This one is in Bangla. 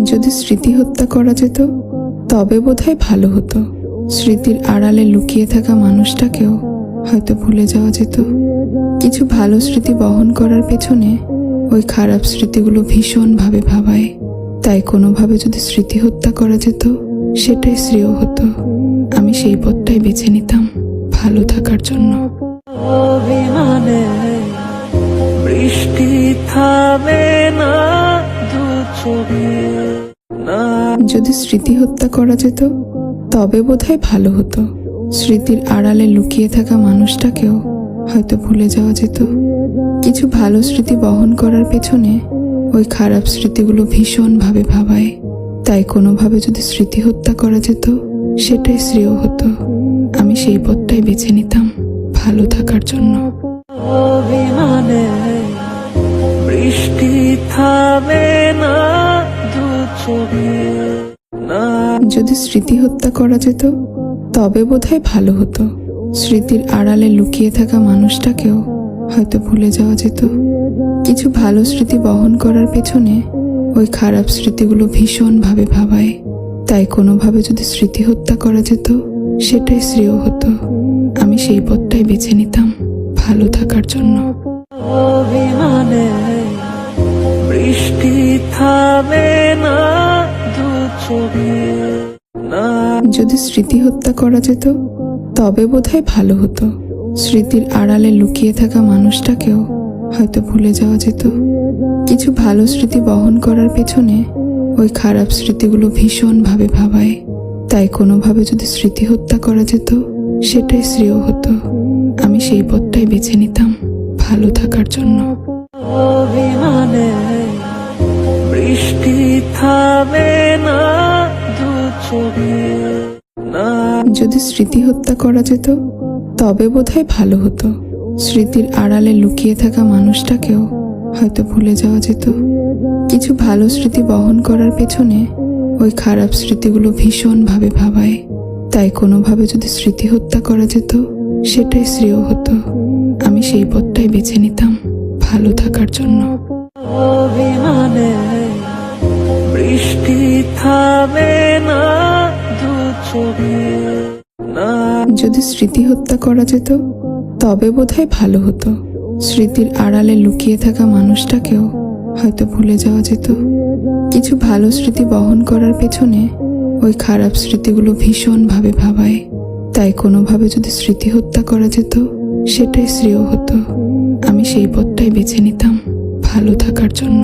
যদি স্মৃতি হত্যা করা যেত তবে বোধহয় ভালো হতো। স্মৃতির আড়ালে লুকিয়ে থাকা মানুষটাকেও হয়তো ভুলে যাওয়া যেত। কিছু ভালো স্মৃতি বহন করার পেছনে ওই খারাপ স্মৃতিগুলো ভীষণভাবে ভাবায়। তাই কোনোভাবে যদি স্মৃতি হত্যা করা যেত সেটাই শ্রেয় হতো। আমি সেই পথটাই বেছে নিতাম ভালো থাকার জন্য। অভিমানে বৃষ্টি থামে না, দু চোখে না। যদি স্মৃতি হত্যা করা যেত তবে বোধহয় ভালো হতো। স্মৃতির আড়ালে লুকিয়ে থাকা মানুষটাকেও হয়তো ভুলে যাওয়া যেত। কিছু ভালো স্মৃতি বহন করার পেছনে ওই খারাপ স্মৃতিগুলো ভীষণভাবে ভাবায়। তাই কোনোভাবে যদি স্মৃতি হত্যা করা যেত সেটাই শ্রেয় হতো। আমি সেই পথটাই বেছে নিতাম ভালো থাকার জন্য। অভিমানে বৃষ্টি থামে না, দু চোখে না। যদি স্মৃতি হত্যা করা যেত তবে বোধহয় ভালো হতো। স্মৃতির আড়ালে লুকিয়ে থাকা মানুষটাকেও হয়তো ভুলে যাওয়া যেত। কিছু ভালো স্মৃতি বহন করার পেছনে ওই খারাপ স্মৃতিগুলো ভীষণভাবে ভাবায়। তাই কোনোভাবে যদি স্মৃতি হত্যা করা যেত সেটাই শ্রেয় হতো। আমি সেই পথটাই বেছে নিতাম ভালো থাকার জন্য। অভিমানে বৃষ্টি থামে না, দু চোখে না। যদি স্মৃতি হত্যা করা যেত তবে বোধহয় ভালো হতো। স্মৃতির আড়ালে লুকিয়ে থাকা মানুষটাকেও হয়তো ভুলে যাওয়া যেত। কিছু ভালো স্মৃতি বহন করার পেছনে ওই খারাপ স্মৃতিগুলো ভীষণভাবে ভাবায়। তাই কোনোভাবে যদি স্মৃতি হত্যা করা যেত সেটাই শ্রেয় হতো। আমি সেই পথটাই বেছে নিতাম ভালো থাকার জন্য। অভিমানে বৃষ্টি থামে না, দু চোখে না। যদি স্মৃতি হত্যা করা যেত তবে বোধহয় ভালো হতো। স্মৃতির আড়ালে লুকিয়ে থাকা মানুষটাকেও হয়তো ভুলে যাওয়া যেত। কিছু ভালো স্মৃতি বহন করার পেছনে ওই খারাপ স্মৃতিগুলো ভীষণভাবে ভাবায়। তাই কোনোভাবে যদি স্মৃতি হত্যা করা যেত সেটাই শ্রেয় হতো। আমি সেই পথটাই বেছে নিতাম ভালো থাকার জন্য। অভিমানে বৃষ্টি থামে না, দু চোখে না। যদি স্মৃতি হত্যা করা যেত তবে বোধহয় ভালো হতো। স্মৃতির আড়ালে লুকিয়ে থাকা মানুষটাকেও হয়তো ভুলে যাওয়া যেত। কিছু ভালো স্মৃতি বহন করার পেছনে ওই খারাপ স্মৃতিগুলো ভীষণভাবে ভাবায়। তাই কোনোভাবে যদি স্মৃতি হত্যা করা যেত সেটাই শ্রেয় হতো। আমি সেই পথটাই বেছে নিতাম ভালো থাকার জন্য।